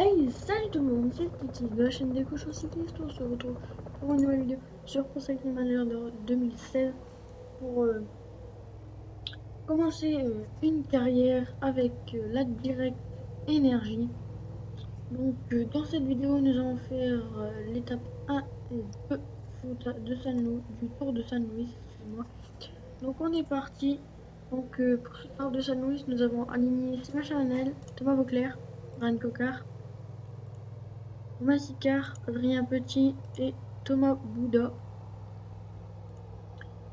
Hey, salut tout le monde, c'est Petit de la chaîne des cochons cyclistes. On se retrouve pour une nouvelle vidéo sur Pro Cycling Manager 2016 pour commencer une carrière avec la Direct Energy. Donc, dans cette vidéo, nous allons faire l'étape 1 et 2 du Tour de San Luis. Excusez-moi. Donc, on est parti. Donc, pour ce Tour de San Luis, nous avons aligné Sébastien Chanel, Thomas Vauclair, Ryan Coquart, Thomas Sicard, Adrien Petit et Thomas Bouda.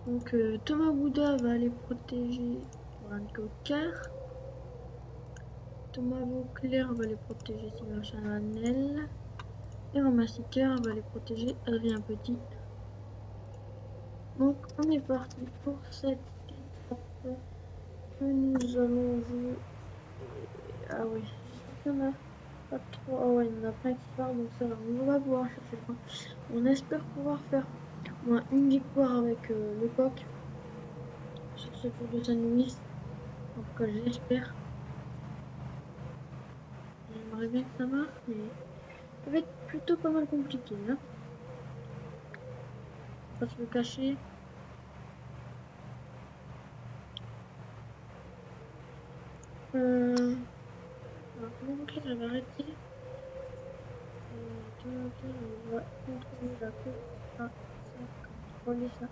Donc Thomas Bouda va aller protéger Ryan Coquart. Thomas Vauclair va aller protéger Sylvain Chanel. Et Thomas Sicard va aller protéger Adrien Petit. Donc on est parti pour cette étape que nous allons jouer. Ah oui, il y en a pas trop. Ah ouais, il y en a plein qui partent, donc ça va. On va pouvoir chercher le point. On espère pouvoir faire au moins une victoire avec le coq sur ce Tour de San Luis. En tout cas, j'espère. J'aimerais bien que ça marche, mais ça va être plutôt pas mal compliqué. Hein. On va se le cacher. Alors, comment Vauclair j'avais arrêté. On va contrôler la course à 50. Les 50.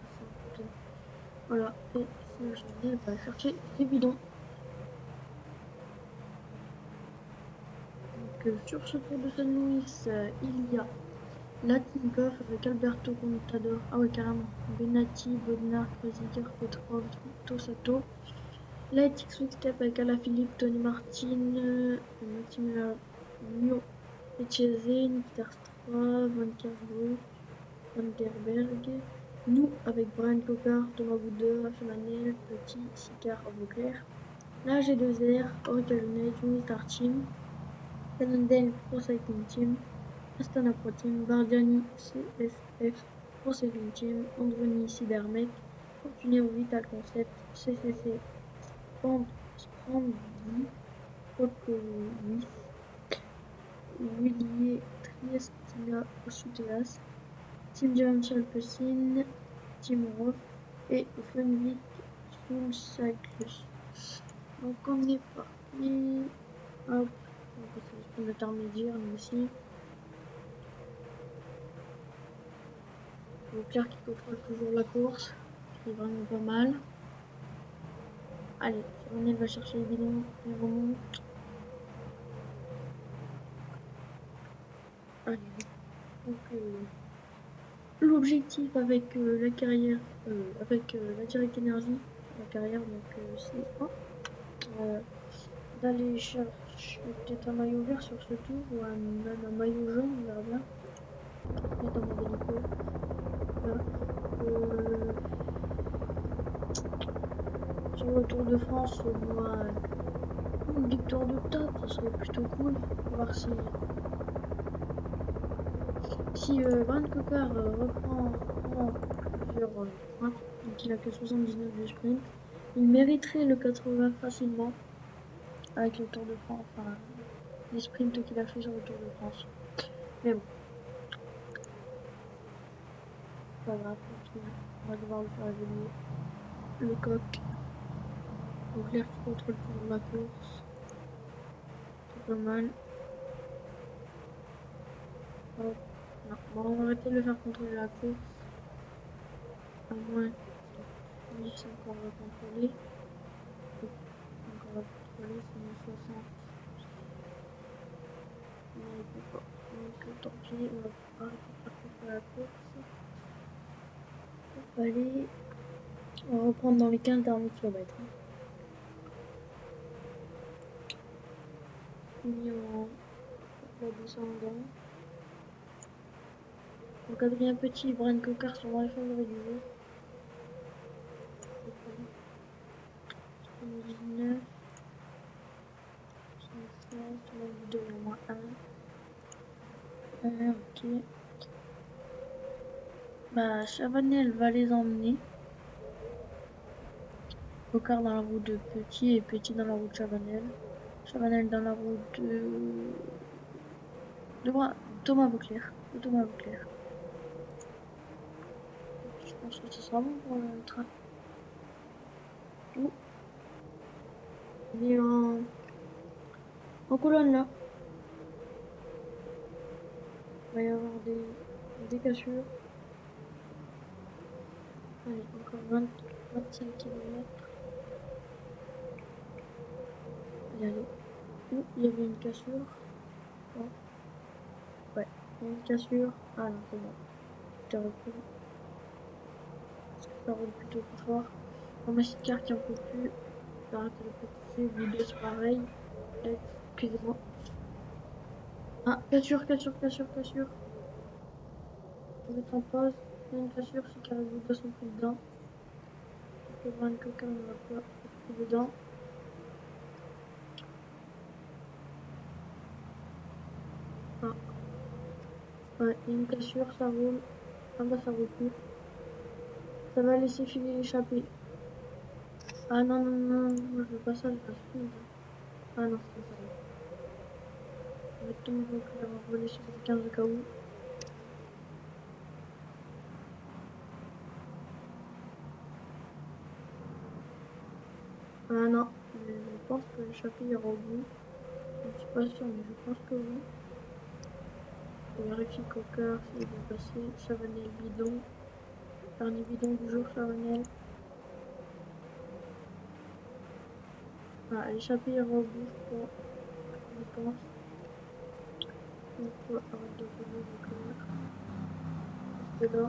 Voilà, et sinon je vais chercher des bidons. Donc, sur ce Tour de San Luis, il y a la Team Coff avec Alberto Contador. Ah ouais, carrément. Benatti, Bodnar, Kreuziger, Petrov, Tosato. La Ethics Quick-Step avec Alaphilippe, Tony Martin, Maximiliano Echeze, Nikita Stra, Van Kerbroek, Van Gerberg. Nous avec Brian Coquart, Thomas Bouda, Chanel, Petit, Sicard, Vauclair. La G2R, Orica Jonet, Unistar Team. Cannondale Pro Cycling Team. Astana Pro Team, Bardiani CSF Pro Cycling Team, Androni Cybermec, Fortuner Vital Concept, CCC Sprandi, Procovis, Willier Triestina Osuteas, Team Giant Pessin, Team Roth et Funvic Soul Cyclus. Donc on est parti. Hop, on va passer le intermédiaire nous aussi. Vauclair qui contrôle toujours la course, qui est vraiment pas mal. Allez, Chanel va chercher les bidons, il remonte. Allez, donc l'objectif avec la carrière, avec la Direct Energy, la carrière, donc c'est d'aller chercher peut-être un maillot vert sur ce tour, ou même un maillot jaune, on verra bien. Notamment Bélico. Voilà. Sur le Tour de France, moi, une victoire de top, ça serait plutôt cool. On va voir si Brian Coquart reprend plusieurs points, donc il a que 79 de sprint, il mériterait le 80 facilement avec le Tour de France, enfin les sprints qu'il a fait sur le Tour de France. Mais bon, pas grave, on va devoir le faire évoluer. Le coq, Vauclair qui contrôle toujours la course, c'est pas mal. Hop. Non, bon, on va arrêter de le faire contrôler la course, à moins qu'il finisse encore à contrôler. Donc on va contrôler, c'est 60. Mais il peut pas. Donc tant pis, on va arrêter de faire contrôler la course. Hop, allez, on va reprendre dans les 15 derniers kilomètres. Mis en la descendant. Donc Adrien Petit et Brian Coquart sont dans les favoris du jeu. 19, 67, on va vous donner au moins 1. Ok. Bah, Chavanel va les emmener. Coquart dans la roue de Petit et Petit dans la roue de Chavanel. Chavanel dans la roue de Thomas Vauclair. Thomas Vauclair. Je pense que ce sera bon pour le train. Oh, il est en colonne là. Il va y avoir des cassures. Allez, encore 25 km. Allez. Ouh, il y avait une cassure. Oh. Ouais, il y a une cassure. Ah non, c'est bon. Je recule. Parce que ça roule plutôt plus fort. Dans ma petite carte qui en peut plus. J'arrête de le pousser. Vous deux, c'est pareil. Excusez-moi. Ah, cassure. On va mettre en pause. Il y a une cassure, c'est car les deux sont plus dedans. On peut voir une coca, on va pas être dedans. Ah. Ouais, il y a une cassure, ça roule. Ah bah ça roule plus. Ça va laisser filer l'échappée. Ah non, moi je veux pas ça, je veux speed. Ah non, c'est pas ça. Je vais tomber donc là, on va voler sur le 15 au cas où. Ah non, je pense que l'échappée ira au bout. Je ne suis pas sûre, mais je pense que oui. Je vérifie coca, s'il est bien passé. Chavanel bidon. Dernier bidon du jour, Chavanel. Ah, l'échappée ira au bout, je pense. Donc, on va arrêter de rouler le clair. Restez là.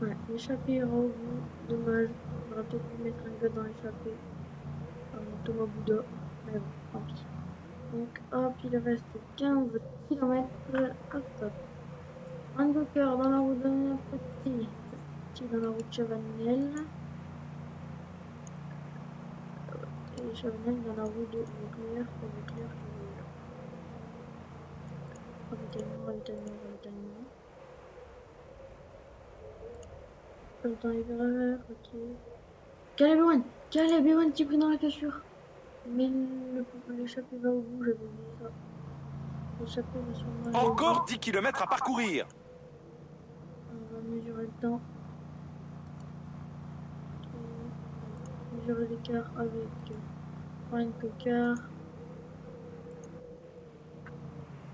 Ouais, l'échappée ira au bout. Dommage. On aurait peut-être pu mettre un gars dans l'échappée. Thomas Bouddha. Mais bon, tant pis. Donc, hop, il reste 15 km. Hop, hop. Un Docker dans la route de petit dans la route Chavanel. Et Chavanel dans la route de Vauclair. Ravitaillement. Comme dans les verres, ok. Caleb Ewan qui est pris dans la cassure. Mais l'échappée va au bout, j'avais oublié ça. L'échappée va sûrement aller au bout. Encore 10 km à parcourir. On va mesurer le temps. Mesurer l'écart avec Brian Cocard.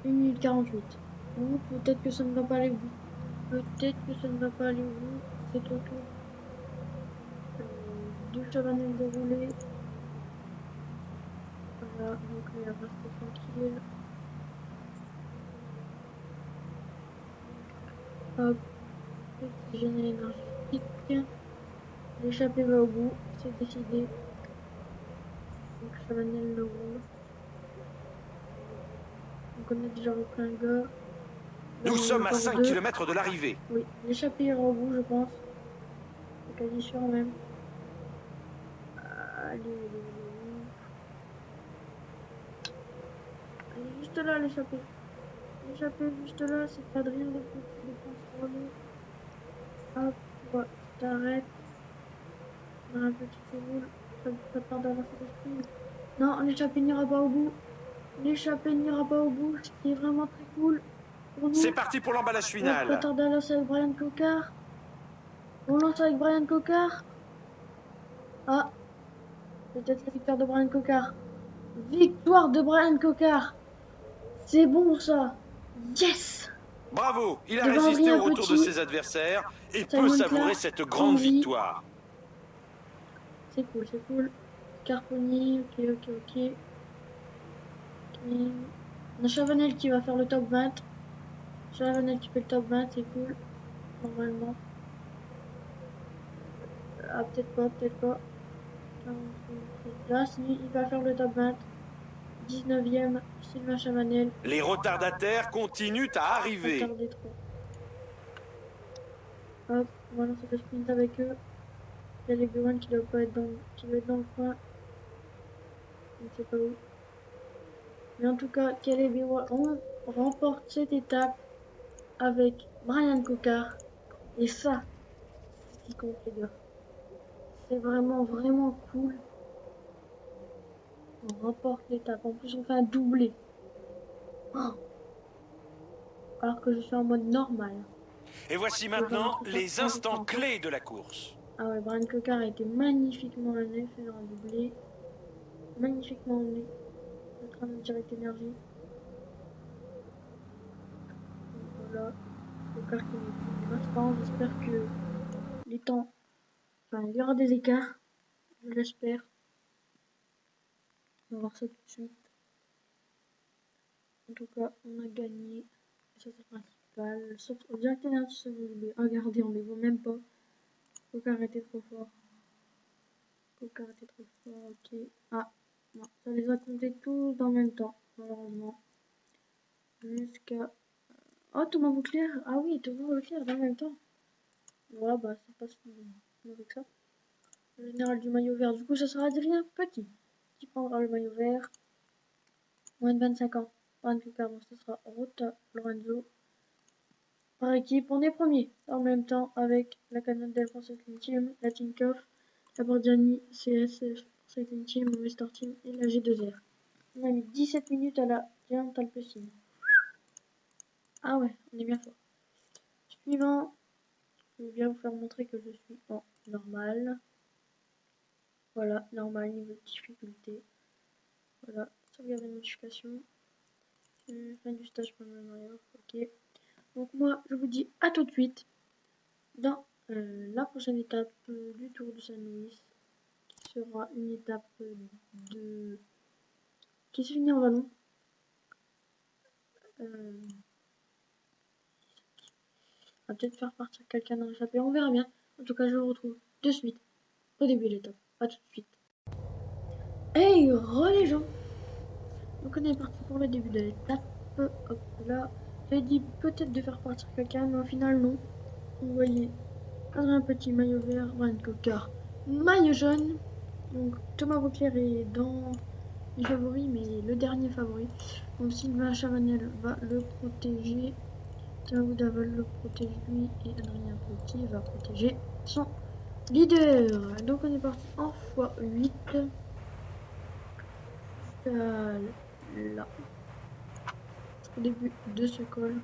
1 minute 48. Ou peut-être que ça ne va pas aller au bout. C'est au tour. Deux Chavanel de rouler. Voilà, donc il reste tranquille. Hop, oxygène énergétique. L'échappée va au bout, c'est décidé. Donc Chavanel le roule. Donc on a déjà repris un gars. Nous sommes à 5 km de l'arrivée. Oui, l'échappée ira au bout, je pense. C'est quasi sûr même. Allez. Elle est juste là, l'échappée. L'échappée juste là, c'est pas de rien de contrôler. Hop, ouais, t'arrêtes. On a un petit roule. Ça tarde à lancer l'esprit. Non, l'échappée n'ira pas au bout. Ce qui est vraiment très cool pour nous. C'est parti pour l'emballage final. On va pas tarder à lancer avec Brian Cocard. On lance avec Brian Cocard. Ah, peut-être la victoire de Brian Cocard. Victoire de Brian Cocard. C'est bon ça. Yes. Bravo, il a Devant résisté Adrien au retour Petit, de ses adversaires et Simon peut savourer Clark, cette grande Henry. victoire. C'est cool. Carponi, ok. On a Chavanel qui va faire le top 20. Chavanel qui fait le top 20, c'est cool. Normalement. Ah, peut-être pas. Là, si, il va faire le top 20. 19ème, Sylvain Chavanel. Les retardataires continuent à arriver. Retardé trop. Hop, on va lancer le sprint avec eux. Il y a les Gohan qui doit être dans le coin. Je ne sais pas où. Mais en tout cas, Caleb Ewan remporte cette étape avec Brian Cocard. Et ça, c'est ce qui compte, les gars. C'est vraiment cool. On remporte l'étape. En plus, on fait un doublé. Oh, alors que je suis en mode normal. Et voici maintenant les instants clés de la course. Ah ouais, Brian Cocard a été magnifiquement emmené, faisant un doublé. Magnifiquement emmené. Le train de direct énergie. Donc voilà, Cocard qui n'est plus pour l'instant. J'espère que les temps, enfin il y aura des écarts, je l'espère. On va voir ça tout de suite. En tout cas, on a gagné. Ça c'est principal. Sauf au direct énergie, ça vous oubliez. Regardez, on les voit même pas. Cocard était trop fort. Cocard était trop fort, ok. Ah, non, ça les a comptés tous en même temps, malheureusement. Jusqu'à... Oh, Thomas Vauclair. Ah oui, Thomas Vauclair en même temps. Ouais, bah c'est pas si mauvais que ça. Le général du maillot vert, du coup, ça sera Adrien Petit qui prendra le maillot vert. Moins de 25 ans. Brian Cocard, bon, ça sera Rota Lorenzo. Par équipe, on est premier. En même temps, avec la Canadienne pour Cycling Team, la Tinkoff, la Bordiani CSF pour Cycling Team, Movistar Team et la G2R. On a mis 17 minutes à la Giant Alpecin. Ah ouais, on est bien fort. Suivant, je vais bien vous faire montrer que je suis en normal. Voilà, normal, niveau de difficulté. Voilà, sauvegarder notification. Fin du stage pendant le Mario, ok. Donc moi, je vous dis à tout de suite dans la prochaine étape du Tour de Saint-Louis, qui sera une étape qui se finit en vallon. On va peut-être faire partir quelqu'un dans l'échappée, on verra bien. En tout cas, je vous retrouve de suite au début de l'étape. À tout de suite. Hey, les gens. Donc on est parti pour le début de l'étape. Hop là. J'ai dit peut-être de faire partir quelqu'un, mais au final non. Vous voyez, un petit maillot vert, Brian Cocard, maillot jaune. Donc Thomas Vauclair est dans les favoris, mais le dernier favori. Donc Sylvain Chavanel va le protéger. Thomas Bouda va le protéger lui et Adrien Petit va protéger son leader. Donc on est parti en x8. Là. Au début de ce col.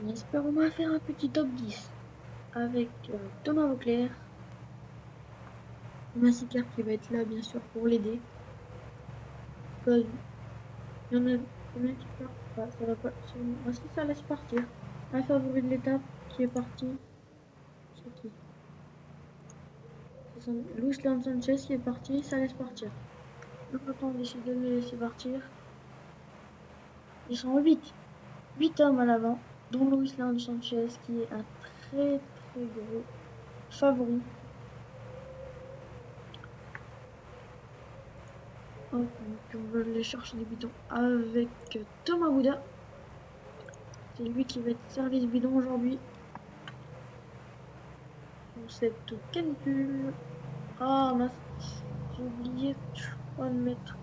On espère au moins faire un petit top 10 avec Thomas Vauclair. Massicard qui va être là bien sûr pour l'aider. Il y en a combien qui part? Bah, ça va pas. Si ça laisse partir. Un favori de l'étape qui est parti. C'est qui? Luis Leon Sanchez qui est parti, ça laisse partir. Donc quand on décide de les laisser partir. Ils sont 8. 8 hommes à l'avant, dont Luis Leon Sanchez qui est un très très gros favori. Donc on va aller chercher des bidons avec Thomas Bouda. C'est lui qui va être service bidon aujourd'hui. Pour cette canicule. Ah mince, j'ai oublié de mettre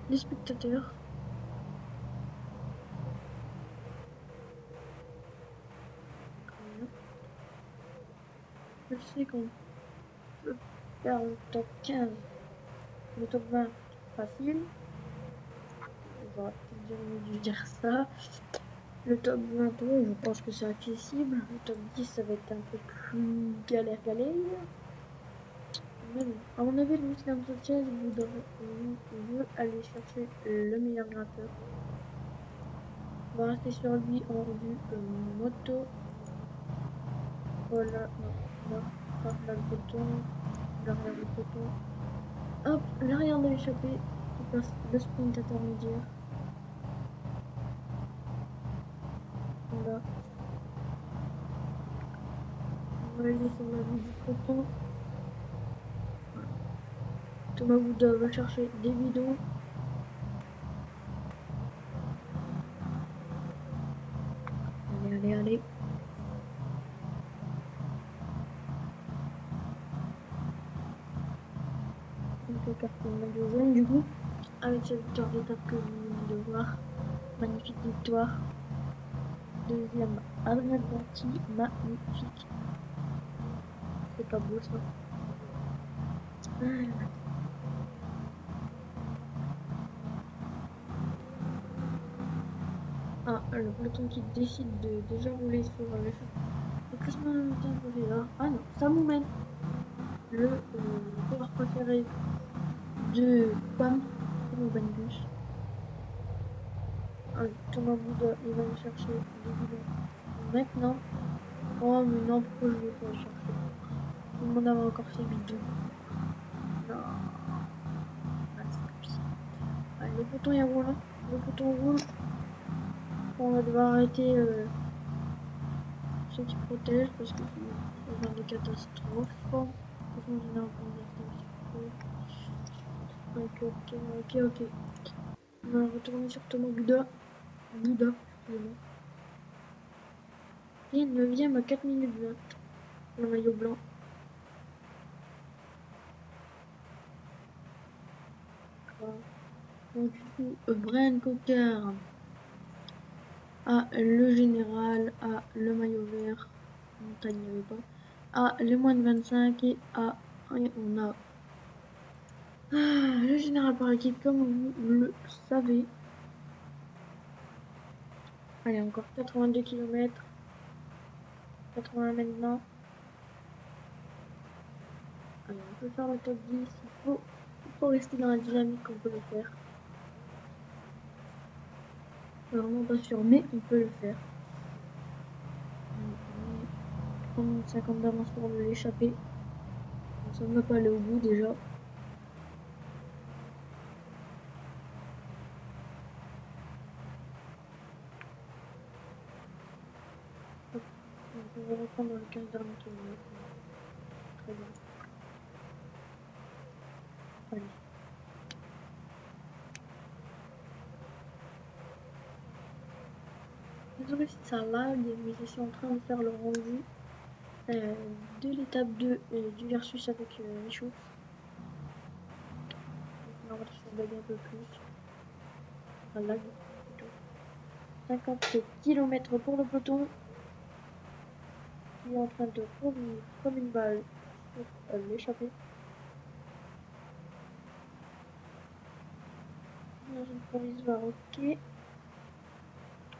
les spectateurs. Je sais qu'on peut faire le top 15, le top 20 facile. J'aurais peut-être dû dire ça. Le top 20, je pense que c'est accessible. Le top 10, ça va être un peu plus galère. Mais bon, à mon avis, Luis Leon Sanchez veut aller chercher le meilleur grimpeur. On va rester sur lui en vue moto. Voilà, non, là le peloton, l'arrière du peloton. Hop, l'arrière de l'échappée, qui passe le sprint intermédiaire. Voilà. On va aller sur la vue du peloton. Voilà. Thomas Bouda va chercher des bidons. Allez. Donc carte maillot jaune du coup, avec cette victoire d'étape que vous venez de voir. Magnifique victoire. Deuxième, Adrien Conti, magnifique. C'est pas beau ça. le peloton qui décide de déjà rouler sur le classement de ah non, ça nous mène le coureur préféré de Pam, mon Bengus. Allez, Thomas Bouda, il va me chercher des bidons. Maintenant, oh mais non, pourquoi je vais pas chercher? Tout le monde avait encore ses bidons. Non, ah, c'est pas possible. Allez, le bouton il roule, le bouton roule. On va devoir arrêter ceux qui protègent parce que c'est genre de catastrophe. Ok. On va retourner sur Thomas Bouda. Excusez-moi. Et 9ème à 4 minutes 20. Le maillot blanc. Donc du coup, Brian Cocker a le général, a le maillot vert. Montagne, il n'y avait pas. A les moins de 25 et a on a le général par équipe comme vous le savez. Allez, encore 82 km. 80 maintenant. Allez, on peut faire le top 10. Il faut rester dans la dynamique, on peut le faire. Vraiment pas sûr, mais on peut le faire. 50 d'avance pour l'échapper. Ça ne va pas aller au bout déjà. Hop. Donc on va reprendre dans le 15 derniers kilomètres. Très bien. Allez. Désolé si ça lag, mais je suis en train de faire le rendu de l'étape 2 du versus avec les chauves. Donc là, je vais baguer un peu plus. Ça lag plutôt. 50 km pour le peloton. Qui est en train de revenir comme une balle sur l'échappée. Dans une provisoire, ok.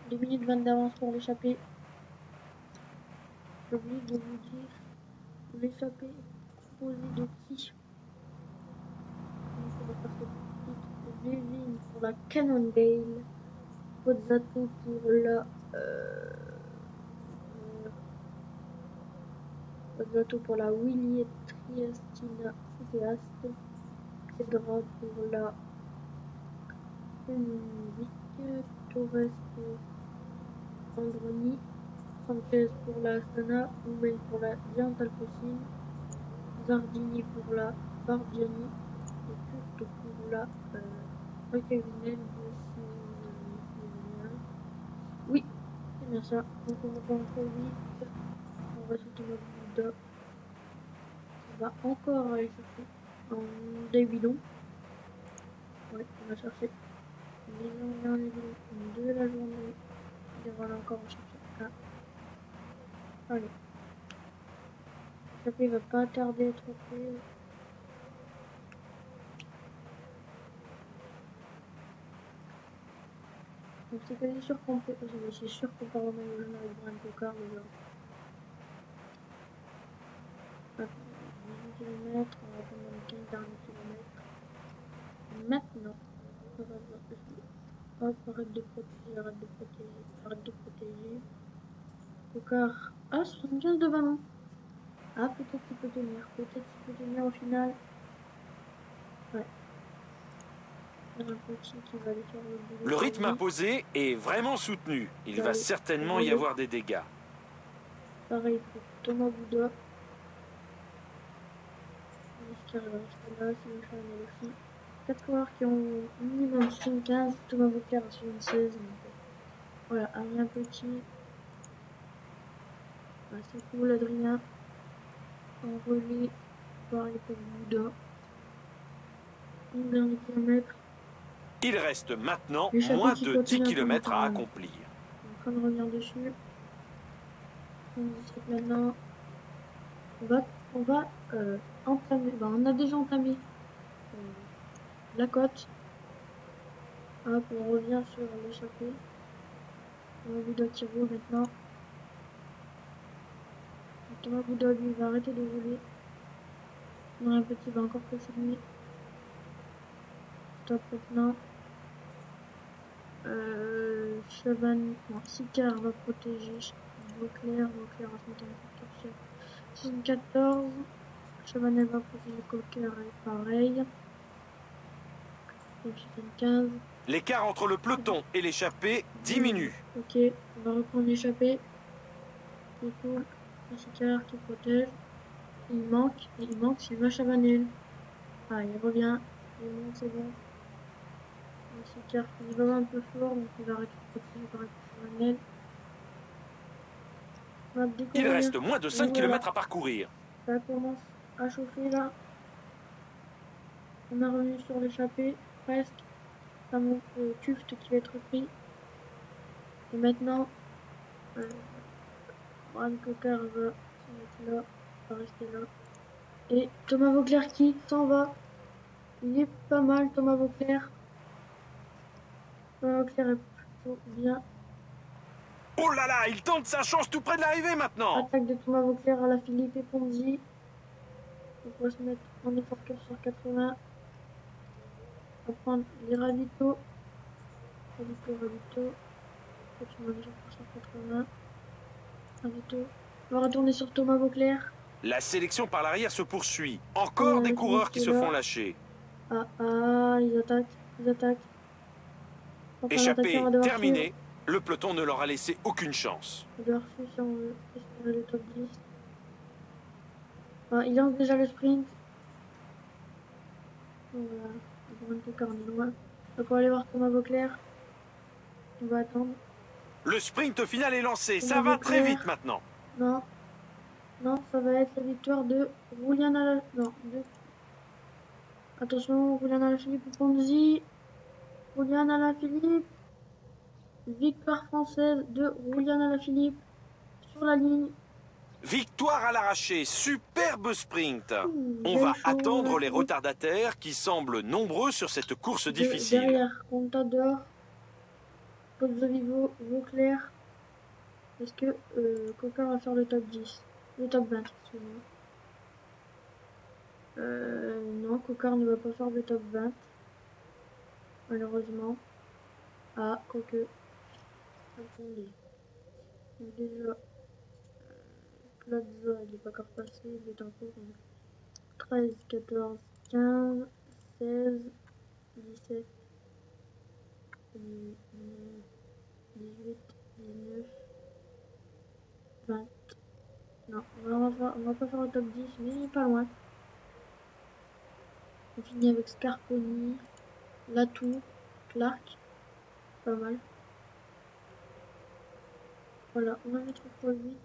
2 minutes 20 d'avance pour l'échappée. J'ai oublié de vous dire l'échappée composée de qui? Levin pour la Cannondale. Pozzato pour la Pozzato pour la Willy Triestina Cineaste. Pedra pour la Vic. Torres pour Androni. Sanchez pour la Astana. Oumel pour la Giant Alpecin. Zardini pour la Bardiani. Et Kurt pour la Recavinel de oui, c'est bien ça. Donc on va encore vite. On va sauter notre Bouddha. On va encore aller chercher un des bidons. Ouais, on va chercher les derniers bidons de la journée. Et on va encore en chercher un. Allez. Ça fait, il va pas tarder à être fait. Donc c'est quasi sûr qu'on peut. C'est sûr qu'on part au maillot jaune avec Brian Cocker déjà. 18 km, on va prendre les 15 derniers kilomètres. Maintenant, on va voir ceci. Hop, arrête de protéger. Cocker. Ah, 75 de ballon. Ah, peut-être qu'il peut tenir au final. Ouais. Il y a un petit qui va aller faire le boulot. Le rythme imposé est vraiment soutenu. Il va certainement y avoir des dégâts. Pareil pour Thomas Bouda. Est-ce qu'il reste là? C'est une chaîne aussi. 4 coureurs qui ont minimum 75. Thomas Bouda a 76. Voilà, Adrien Petit. C'est cool, Adrien. En relais. Pareil pour Bouda. Un dernier kilomètre. Il reste maintenant moins de 10 km à accomplir. On est en train de revenir dessus. On maintenant. On va entamer. On a déjà entamé la côte. Hop, on revient sur l'échappée. Thomas Bouda qui roule maintenant. Thomas Bouda, lui, va arrêter de rouler. Non, un petit va encore passer lui. Stop maintenant. Chaban, non, Sicard va protéger Vauclair. Vauclair va se mettre en 74. Chabanel va protéger Cocker et pareil. 75. L'écart entre le peloton et l'échappée diminue. Ok, on va reprendre l'échappée. Du coup, un Sicard qui protège. Il manque Sylvain Chabanel. Ah, il revient. Il monte, c'est bon. Un Sicard qui va un peu fort, donc il va arrêter de protéger par Chabanel. Il reste moins de 5 km à parcourir. Ça commence à chauffer là. On a revenu sur l'échappée, presque. Ça monte Tuft qui va être pris. Et maintenant, Bram Cocker va se mettre là, va rester là. Et Thomas Vauclair qui s'en va. Il est pas mal, Thomas Vauclair. Thomas Vauclair est plutôt bien. Oh là là, il tente sa chance tout près de l'arrivée maintenant. Attaque de Thomas Vauclair à la Philippe et Ponzi. On va se mettre en effort sur 80. On va prendre les ravitaux. Ravito. On va sur 180. Ravito. On va retourner sur Thomas Vauclair. La sélection par l'arrière se poursuit. Encore des coureurs qui se font lâcher. Ils attaquent. Enfin, Échappée terminée, le peloton ne leur a laissé aucune chance. On doit refuser si on veut le top 10. Il lance déjà le sprint. Voilà, on est loin. Donc on va aller voir Thomas Vauclair. On va attendre. Le sprint final est lancé, Thomas ça va Vauclair. très vite maintenant. Non, ça va être la victoire de Julian Alaphilippe. Non, attention, Julian Alaphilippe ou Ponzi. Julian Alaphilippe. Victoire française de Julian Alaphilippe sur la ligne. Victoire à l'arraché, superbe sprint. On va attendre les retardataires qui semblent nombreux sur cette course difficile. Derrière, Contador, Pozzovivo, Vauclair. Est-ce que Coca va faire le top 10? Le top 20, excusez-moi. Non, Coca ne va pas faire le top 20. Malheureusement. Ah, quoique. Attendez. Donc déjà, Plaza, il n'est pas encore passé, il est en cours. 13, 14, 15, 16, 17, 18, 19, 20. Non, on va pas faire le top 10, mais pas loin. On finit avec Scarponi, Latour, Clark. Pas mal. Voilà, on va mettre x 8.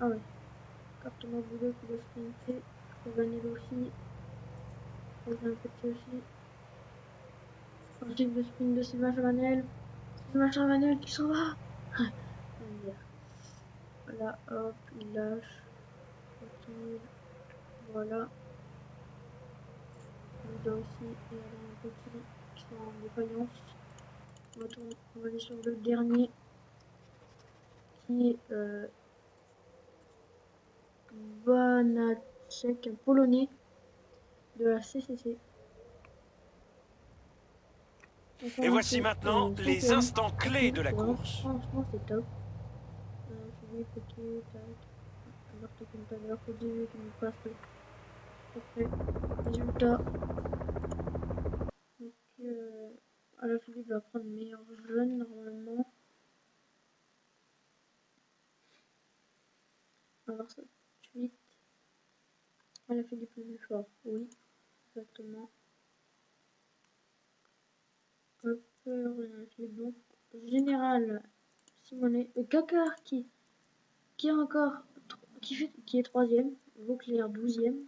Ah ouais. Carton boulot qui doit sprinter. Vanille aussi. On va un petit aussi. Objectif de sprint de Sylvain Chavanel. Sylvain Chavanel qui s'en va. Voilà, hop, il lâche. Tranquille. Voilà. Il doit aussi y avoir un petit qui sont en défaillance. On va aller sur le dernier qui est Banachek, un polonais de la CCC. Et voici maintenant les instants clés de la course. Franchement, c'est top. Philippe, ok, tac. Alors que comme tout à l'heure, au début, qui nous passe après. Résultat. Donc, Alaphilippe va prendre meilleur jeune normalement. Alors, ça, 8. Alaphilippe le plus fort, oui, exactement. Hop, Alaphilippe, donc, général. Simonet, Kakar qui est encore qui est 3ème, Vauclair 12ème.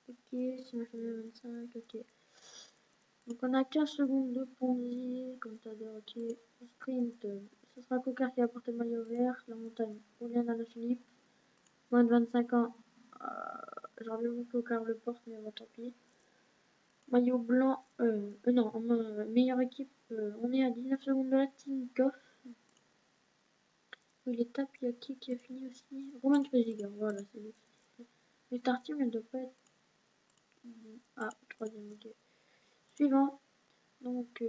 Ok, Simon 25, ok. Donc on a 15 secondes de Ponzi, Contador, ok. Sprint, ce sera Coquart qui a porté le maillot vert, la montagne, Julian Alaphilippe, moins de 25 ans. J'aurais bien voulu que Coquart le porte, mais bon, tant pis. Maillot blanc, non, meilleure équipe, on est à 19 secondes de la Tinkoff. L'étape, il y a qui a fini aussi? Roman Krejcik, voilà, c'est lui. Le Star Team, elle doit pas être... Ah, troisième, ok. Suivant. Donc,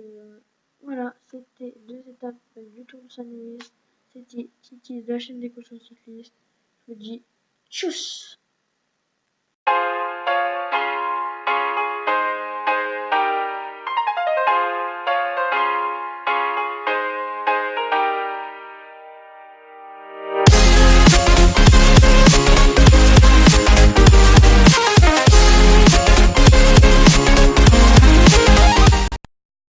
voilà, c'était 2 étapes du Tour de Saint-Louis. C'était Titi de la chaîne des cochons cyclistes. Je vous dis tchuss!